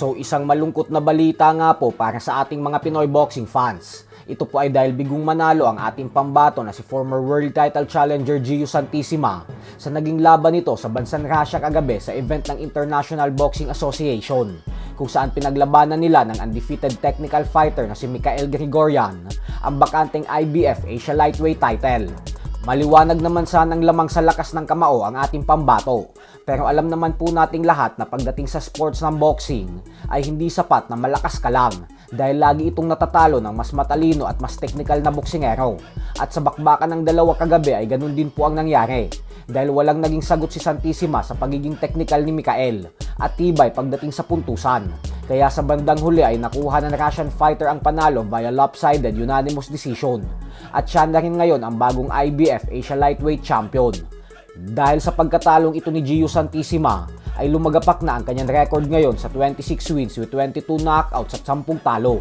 So isang malungkot na balita nga po para sa ating mga Pinoy boxing fans. Ito po ay dahil bigong manalo ang ating pambato na si former world title challenger Gio Santissima sa naging laban nito sa bansang Russia kagabi sa event ng International Boxing Association, kung saan pinaglabanan nila ng undefeated technical fighter na si Mikael Grigorian ang bakanteng IBF Asia Lightweight title. Maliwanag naman sanang lamang sa lakas ng kamao ang ating pambato, pero alam naman po nating lahat na pagdating sa sports ng boxing ay hindi sapat na malakas ka lang, dahil lagi itong natatalo ng mas matalino at mas technical na boksingero. At sa bakbakan ng dalawa kagabi ay ganun din po ang nangyari, dahil walang naging sagot si Santissima sa pagiging technical ni Mikael at tibay pagdating sa puntusan. Kaya sa bandang huli ay nakuha ng Russian fighter ang panalo via lopsided unanimous decision. At siya na rin ngayon ang bagong IBF Asia Lightweight Champion. Dahil sa pagkatalong ito ni Gio Santissima, ay lumagapak na ang kanyang record ngayon sa 26 wins with 22 knockouts at 10 talo.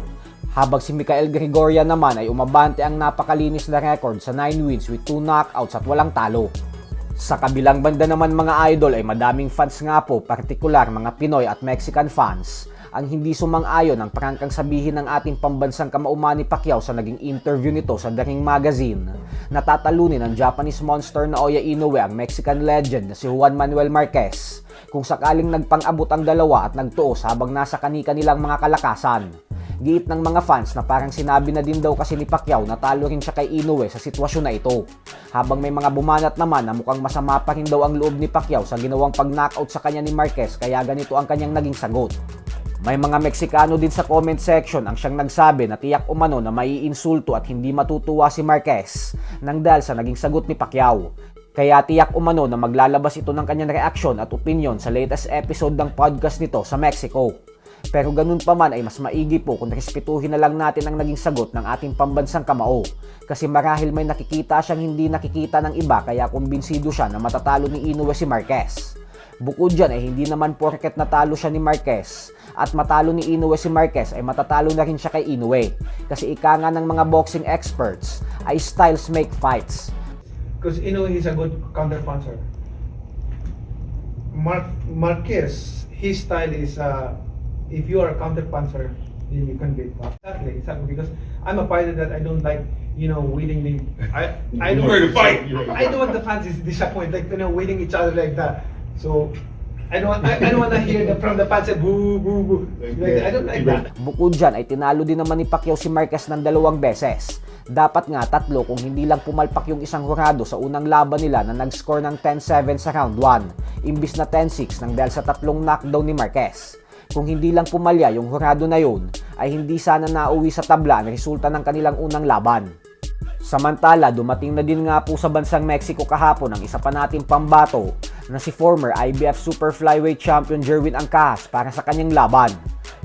Habang si Mikael Grigorian naman ay umabante ang napakalinis na record sa 9 wins with 2 knockouts at walang talo. Sa kabilang banda naman mga idol ay madaming fans nga po, partikular mga Pinoy at Mexican fans, ang hindi sumang-ayon ang prangkang sabihin ng ating pambansang kamao Manny Pacquiao sa naging interview nito sa The Ring Magazine na tatalunin ng Japanese monster na Naoya Inoue ang Mexican legend na si Juan Manuel Marquez kung sakaling nagpang-abot ang dalawa at nagtuos habang nasa kani-kanilang mga kalakasan. Giit ng mga fans na parang sinabi na din daw kasi ni Pacquiao na talo rin siya kay Inoue sa sitwasyon na ito. Habang may mga bumanat naman na mukhang masama pa rin daw ang loob ni Pacquiao sa ginawang pag-knockout sa kanya ni Marquez, kaya ganito ang kanyang naging sagot. May mga Meksikano din sa comment section ang siyang nagsabi na tiyak umano na maiinsulto at hindi matutuwa si Marquez nang dahil sa naging sagot ni Pacquiao. Kaya tiyak umano na maglalabas ito ng kanyang reaksyon at opinion sa latest episode ng podcast nito sa Mexico. Pero ganun pa man ay mas maigi po kung respetuhin na lang natin ang naging sagot ng ating pambansang kamao. Kasi marahil may nakikita siyang hindi nakikita ng iba, kaya kumbinsido siya na matatalo ni Inoue si Marquez. Bukod dyan ay hindi naman porket natalo siya ni Marquez at matalo ni Inoue si Marquez ay matatalo na rin siya kay Inoue. Kasi ika nga ng mga boxing experts ay styles make fights. Because Inoue is a good counter-puncher. Marquez, his style is if you are a counter-puncher, then you can beat him. Exactly. Because I'm a fighter that I don't like, winning the. I don't want to fight. I don't want the fans is disappointed, winning each other like that. So I don't want to hear from the fans say boo boo boo. I don't like that. Bukod dyan ay tinalo din naman ni Pacquiao si Marquez ng 2 beses. Dapat nga 3 kung hindi lang pumalpak yung isang hurado sa unang laban nila na nag-score ng 10-7 sa round 1, imbis na 10-6 nang dahil sa 3 knockdown ni Marquez. Kung hindi lang pumalya yung hurado na yun, ay hindi sana nauwi sa tabla ang resulta ng kanilang unang laban. Samantala, dumating na din nga po sa bansang Mexico kahapon ang isa pa nating pambato na si former IBF Super Flyweight Champion Jerwin Ancajas para sa kanyang laban.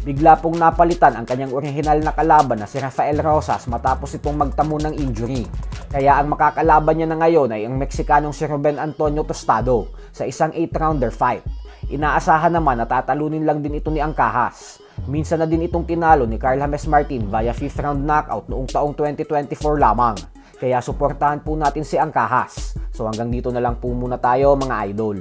Bigla pong napalitan ang kanyang orihinal na kalaban na si Rafael Rosas matapos itong magtamo ng injury. Kaya ang makakalaban niya na ngayon ay ang Meksikanong si Ruben Antonio Tostado sa isang 8-rounder fight. Inaasahan naman na tatalunin lang din ito ni Ancajas. Minsan na din itong tinalo ni Carl James Martin via 5th round knockout noong taong 2024 lamang. Kaya suportahan po natin si Ancajas. So hanggang dito na lang po muna tayo mga idol.